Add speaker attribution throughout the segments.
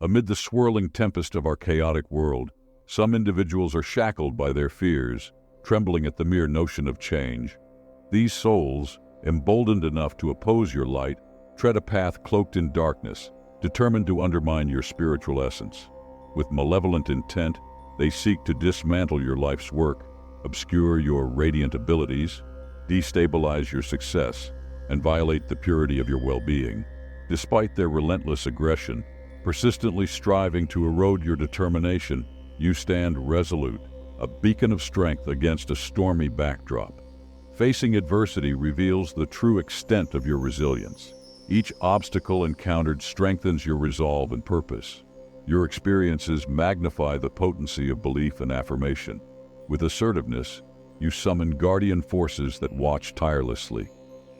Speaker 1: Amid the swirling tempest of our chaotic world, some individuals are shackled by their fears, trembling at the mere notion of change. These souls, emboldened enough to oppose your light, tread a path cloaked in darkness, determined to undermine your spiritual essence. With malevolent intent, they seek to dismantle your life's work, obscure your radiant abilities, destabilize your success, and violate the purity of your well-being. Despite their relentless aggression, persistently striving to erode your determination, you stand resolute, a beacon of strength against a stormy backdrop. Facing adversity reveals the true extent of your resilience. Each obstacle encountered strengthens your resolve and purpose. Your experiences magnify the potency of belief and affirmation. With assertiveness, you summon guardian forces that watch tirelessly.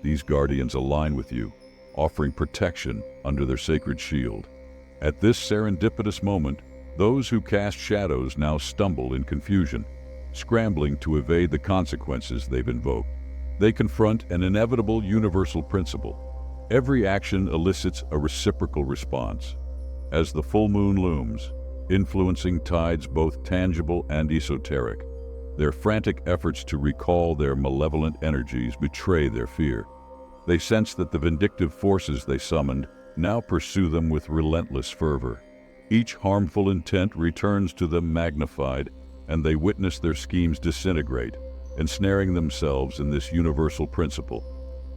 Speaker 1: These guardians align with you, offering protection under their sacred shield. At this serendipitous moment, those who cast shadows now stumble in confusion, scrambling to evade the consequences they've invoked. They confront an inevitable universal principle. Every action elicits a reciprocal response. As the full moon looms, influencing tides both tangible and esoteric, their frantic efforts to recall their malevolent energies betray their fear. They sense that the vindictive forces they summoned now pursue them with relentless fervor. Each harmful intent returns to them magnified, and they witness their schemes disintegrate, ensnaring themselves in this universal principle.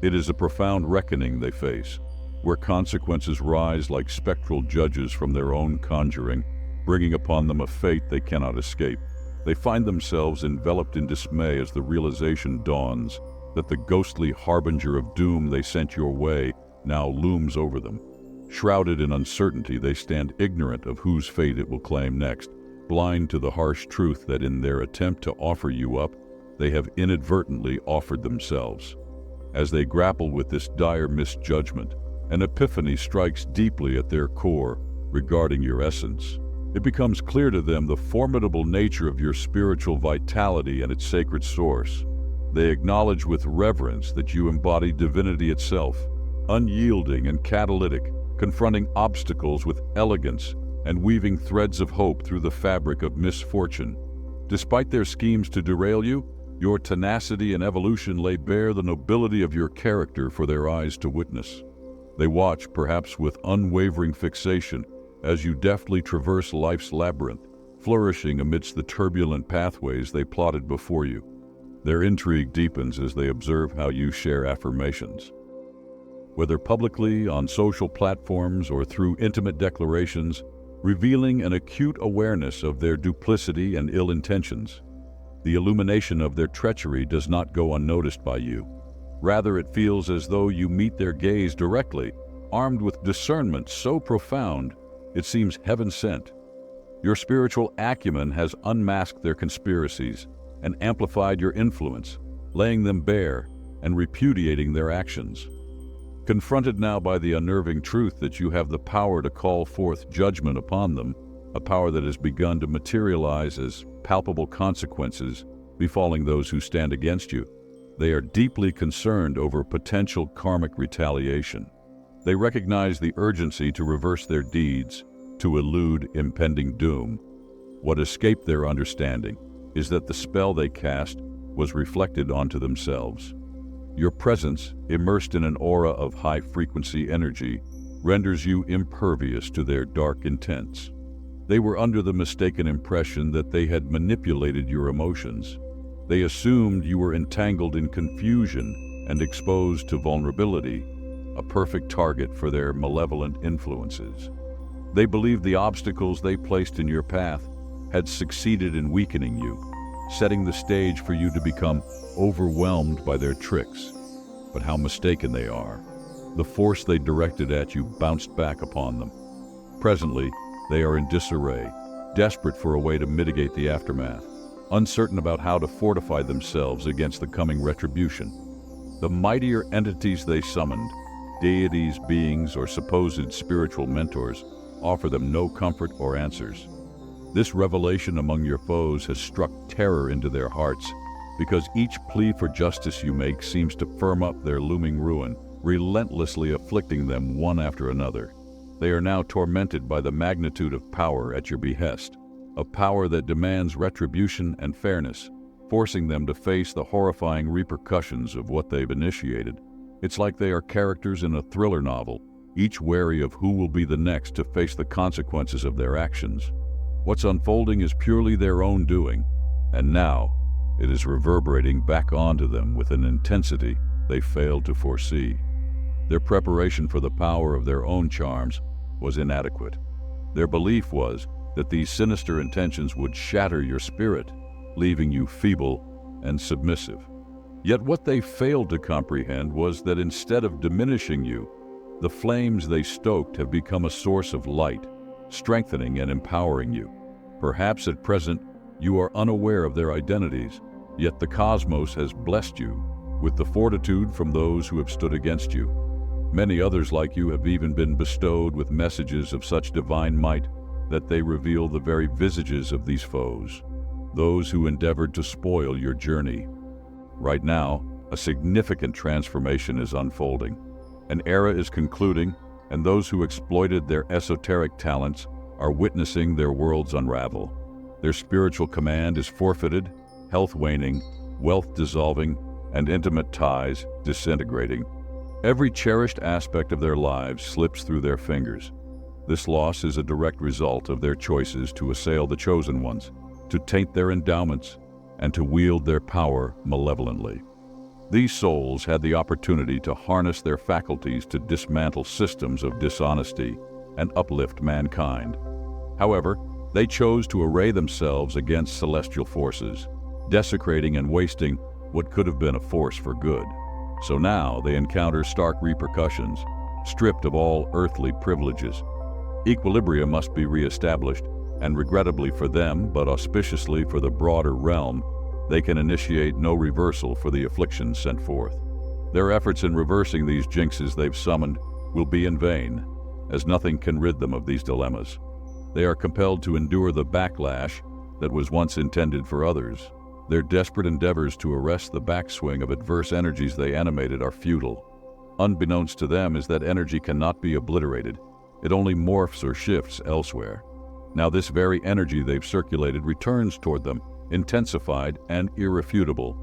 Speaker 1: It is a profound reckoning they face, where consequences rise like spectral judges from their own conjuring, bringing upon them a fate they cannot escape. They find themselves enveloped in dismay as the realization dawns that the ghostly harbinger of doom they sent your way now looms over them. Shrouded in uncertainty, they stand ignorant of whose fate it will claim next, blind to the harsh truth that in their attempt to offer you up, they have inadvertently offered themselves. As they grapple with this dire misjudgment, an epiphany strikes deeply at their core regarding your essence. It becomes clear to them the formidable nature of your spiritual vitality and its sacred source. They acknowledge with reverence that you embody divinity itself, unyielding and catalytic, confronting obstacles with elegance and weaving threads of hope through the fabric of misfortune. Despite their schemes to derail you, your tenacity and evolution lay bare the nobility of your character for their eyes to witness. They watch, perhaps with unwavering fixation, as you deftly traverse life's labyrinth, flourishing amidst the turbulent pathways they plotted before you. Their intrigue deepens as they observe how you share affirmations. Whether publicly, on social platforms, or through intimate declarations, revealing an acute awareness of their duplicity and ill intentions. The illumination of their treachery does not go unnoticed by you. Rather, it feels as though you meet their gaze directly, armed with discernment so profound, it seems heaven-sent. Your spiritual acumen has unmasked their conspiracies and amplified your influence, laying them bare and repudiating their actions. Confronted now by the unnerving truth that you have the power to call forth judgment upon them, a power that has begun to materialize as palpable consequences befalling those who stand against you, they are deeply concerned over potential karmic retaliation. They recognize the urgency to reverse their deeds, to elude impending doom. What escaped their understanding is that the spell they cast was reflected onto themselves. Your presence, immersed in an aura of high-frequency energy, renders you impervious to their dark intents. They were under the mistaken impression that they had manipulated your emotions. They assumed you were entangled in confusion and exposed to vulnerability, a perfect target for their malevolent influences. They believed the obstacles they placed in your path had succeeded in weakening you, setting the stage for you to become overwhelmed by their tricks. But how mistaken they are. The force they directed at you bounced back upon them. Presently, they are in disarray, desperate for a way to mitigate the aftermath, uncertain about how to fortify themselves against the coming retribution. The mightier entities they summoned, deities, beings, or supposed spiritual mentors, offer them no comfort or answers. This revelation among your foes has struck terror into their hearts, because each plea for justice you make seems to firm up their looming ruin, relentlessly afflicting them one after another. They are now tormented by the magnitude of power at your behest, a power that demands retribution and fairness, forcing them to face the horrifying repercussions of what they've initiated. It's like they are characters in a thriller novel, each wary of who will be the next to face the consequences of their actions. What's unfolding is purely their own doing, and now it is reverberating back onto them with an intensity they failed to foresee. Their preparation for the power of their own charms was inadequate. Their belief was that these sinister intentions would shatter your spirit, leaving you feeble and submissive. Yet what they failed to comprehend was that instead of diminishing you, the flames they stoked have become a source of light, strengthening and empowering you. Perhaps at present you are unaware of their identities, yet the cosmos has blessed you with the fortitude from those who have stood against you. Many others like you have even been bestowed with messages of such divine might that they reveal the very visages of these foes, those who endeavored to spoil your journey. Right now, a significant transformation is unfolding. An era is concluding, and those who exploited their esoteric talents are witnessing their worlds unravel. Their spiritual command is forfeited, health waning, wealth dissolving, and intimate ties disintegrating. Every cherished aspect of their lives slips through their fingers. This loss is a direct result of their choices to assail the chosen ones, to taint their endowments, and to wield their power malevolently. These souls had the opportunity to harness their faculties to dismantle systems of dishonesty and uplift mankind. However, they chose to array themselves against celestial forces, desecrating and wasting what could have been a force for good. So now they encounter stark repercussions, stripped of all earthly privileges. Equilibrium must be reestablished, and regrettably for them, but auspiciously for the broader realm, they can initiate no reversal for the afflictions sent forth. Their efforts in reversing these jinxes they've summoned will be in vain, as nothing can rid them of these dilemmas. They are compelled to endure the backlash that was once intended for others. Their desperate endeavors to arrest the backswing of adverse energies they animated are futile. Unbeknownst to them is that energy cannot be obliterated. It only morphs or shifts elsewhere. Now this very energy they've circulated returns toward them, intensified and irrefutable.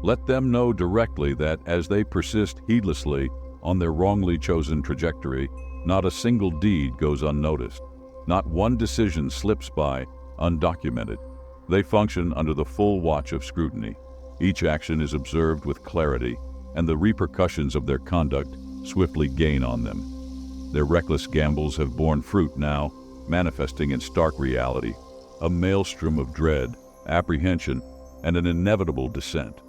Speaker 1: Let them know directly that as they persist heedlessly on their wrongly chosen trajectory, not a single deed goes unnoticed. Not one decision slips by undocumented. They function under the full watch of scrutiny. Each action is observed with clarity, and the repercussions of their conduct swiftly gain on them. Their reckless gambles have borne fruit now, manifesting in stark reality, a maelstrom of dread, apprehension, and an inevitable descent.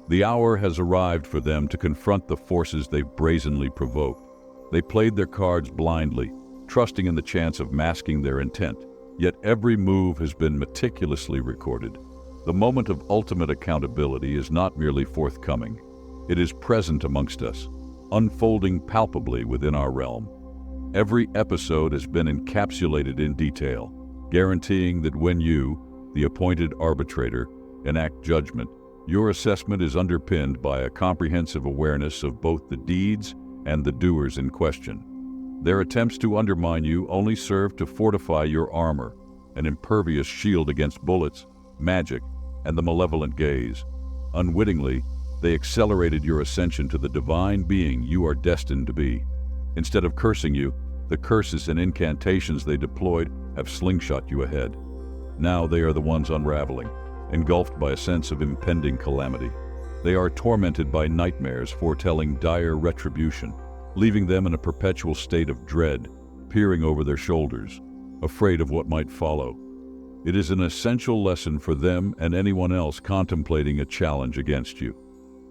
Speaker 1: The hour has arrived for them to confront the forces they've brazenly provoked. They played their cards blindly, trusting in the chance of masking their intent, yet every move has been meticulously recorded. The moment of ultimate accountability is not merely forthcoming. It is present amongst us, unfolding palpably within our realm. Every episode has been encapsulated in detail, guaranteeing that when you, the appointed arbitrator, enact judgment, your assessment is underpinned by a comprehensive awareness of both the deeds and the doers in question. Their attempts to undermine you only serve to fortify your armor, an impervious shield against bullets, magic, and the malevolent gaze. Unwittingly, they accelerated your ascension to the divine being you are destined to be. Instead of cursing you, the curses and incantations they deployed have slingshot you ahead. Now they are the ones unraveling, engulfed by a sense of impending calamity. They are tormented by nightmares foretelling dire retribution, leaving them in a perpetual state of dread, peering over their shoulders, afraid of what might follow. It is an essential lesson for them and anyone else contemplating a challenge against you.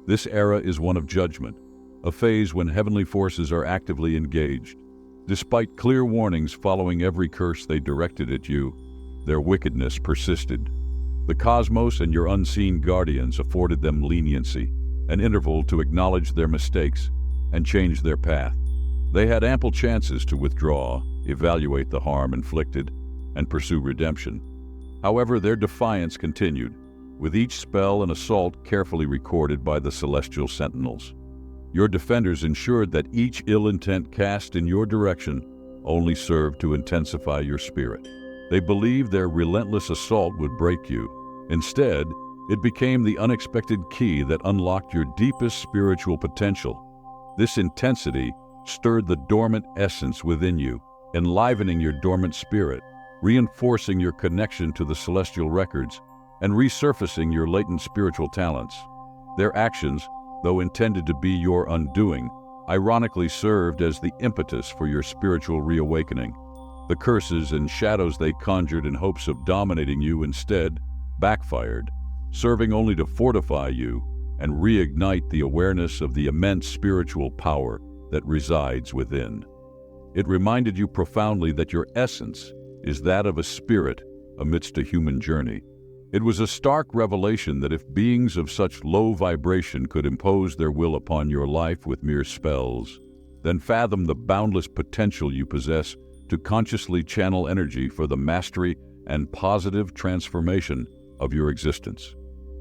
Speaker 1: This era is one of judgment, a phase when heavenly forces are actively engaged. Despite clear warnings following every curse they directed at you, their wickedness persisted. The cosmos and your unseen guardians afforded them leniency, an interval to acknowledge their mistakes and change their path. They had ample chances to withdraw, evaluate the harm inflicted, and pursue redemption. However, their defiance continued, with each spell and assault carefully recorded by the celestial sentinels. Your defenders ensured that each ill intent cast in your direction only served to intensify your spirit. They believed their relentless assault would break you. Instead, it became the unexpected key that unlocked your deepest spiritual potential. This intensity stirred the dormant essence within you, enlivening your dormant spirit, reinforcing your connection to the celestial records, and resurfacing your latent spiritual talents. Their actions, though intended to be your undoing, ironically served as the impetus for your spiritual reawakening. The curses and shadows they conjured in hopes of dominating you instead backfired, serving only to fortify you and reignite the awareness of the immense spiritual power that resides within. It reminded you profoundly that your essence is that of a spirit amidst a human journey. It was a stark revelation that if beings of such low vibration could impose their will upon your life with mere spells, then fathom the boundless potential you possess to consciously channel energy for the mastery and positive transformation of your existence.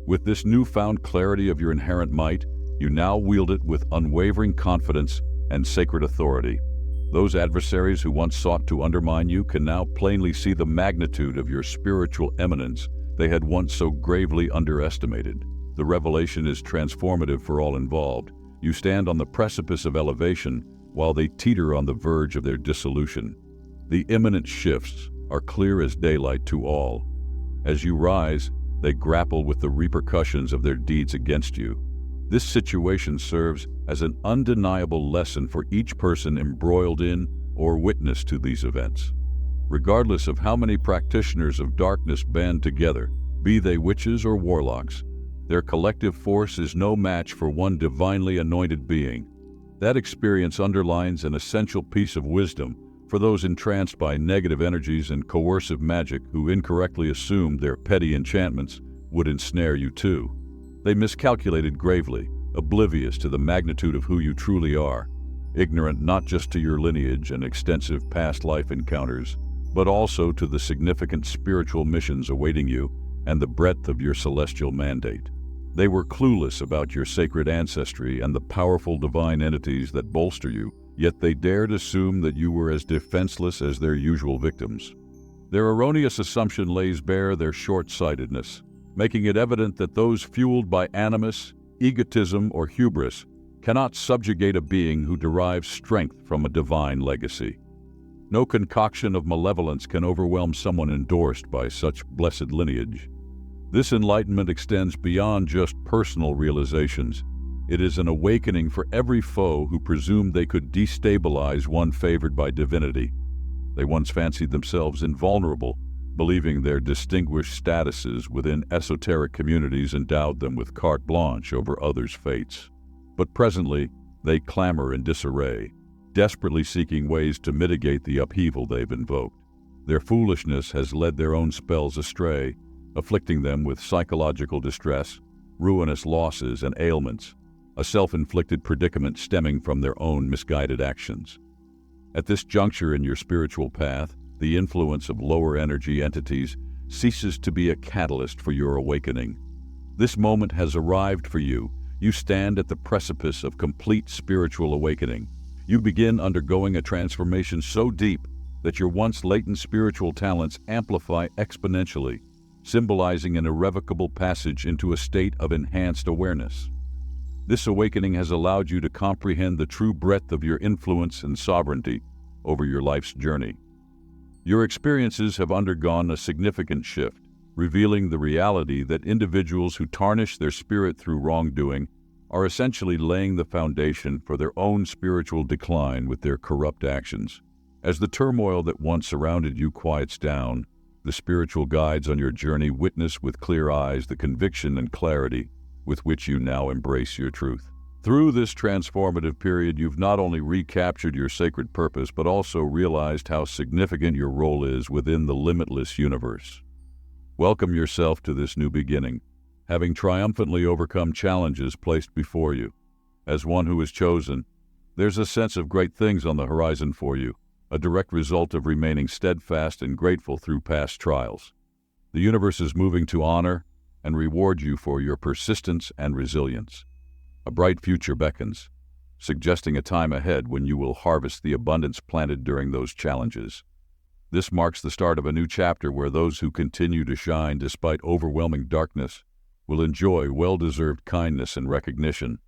Speaker 1: With this newfound clarity of your inherent might, you now wield it with unwavering confidence and sacred authority. Those adversaries who once sought to undermine you can now plainly see the magnitude of your spiritual eminence they had once so gravely underestimated. The revelation is transformative for all involved. You stand on the precipice of elevation while they teeter on the verge of their dissolution. The imminent shifts are clear as daylight to all. As you rise, they grapple with the repercussions of their deeds against you. This situation serves as an undeniable lesson for each person embroiled in or witness to these events. Regardless of how many practitioners of darkness band together, be they witches or warlocks, their collective force is no match for one divinely anointed being. That experience underlines an essential piece of wisdom for those entranced by negative energies and coercive magic who incorrectly assumed their petty enchantments would ensnare you too. They miscalculated gravely, oblivious to the magnitude of who you truly are, ignorant not just to your lineage and extensive past life encounters, but also to the significant spiritual missions awaiting you and the breadth of your celestial mandate. They were clueless about your sacred ancestry and the powerful divine entities that bolster you, yet they dared assume that you were as defenseless as their usual victims. Their erroneous assumption lays bare their short-sightedness, making it evident that those fueled by animus, egotism, or hubris cannot subjugate a being who derives strength from a divine legacy. No concoction of malevolence can overwhelm someone endorsed by such blessed lineage. This enlightenment extends beyond just personal realizations. It is an awakening for every foe who presumed they could destabilize one favored by divinity. They once fancied themselves invulnerable, believing their distinguished statuses within esoteric communities endowed them with carte blanche over others' fates. But presently, they clamor in disarray, desperately seeking ways to mitigate the upheaval they've invoked. Their foolishness has led their own spells astray, afflicting them with psychological distress, ruinous losses, and ailments, a self-inflicted predicament stemming from their own misguided actions. At this juncture in your spiritual path, the influence of lower energy entities ceases to be a catalyst for your awakening. This moment has arrived for you. You stand at the precipice of complete spiritual awakening. You begin undergoing a transformation so deep that your once latent spiritual talents amplify exponentially, symbolizing an irrevocable passage into a state of enhanced awareness. This awakening has allowed you to comprehend the true breadth of your influence and sovereignty over your life's journey. Your experiences have undergone a significant shift, revealing the reality that individuals who tarnish their spirit through wrongdoing are essentially laying the foundation for their own spiritual decline with their corrupt actions. As the turmoil that once surrounded you quiets down, the spiritual guides on your journey witness with clear eyes the conviction and clarity with which you now embrace your truth. Through this transformative period, you've not only recaptured your sacred purpose, but also realized how significant your role is within the limitless universe. Welcome yourself to this new beginning, having triumphantly overcome challenges placed before you. As one who is chosen, there's a sense of great things on the horizon for you, a direct result of remaining steadfast and grateful through past trials. The universe is moving to honor and reward you for your persistence and resilience. A bright future beckons, suggesting a time ahead when you will harvest the abundance planted during those challenges. This marks the start of a new chapter where those who continue to shine despite overwhelming darkness will enjoy well-deserved kindness and recognition.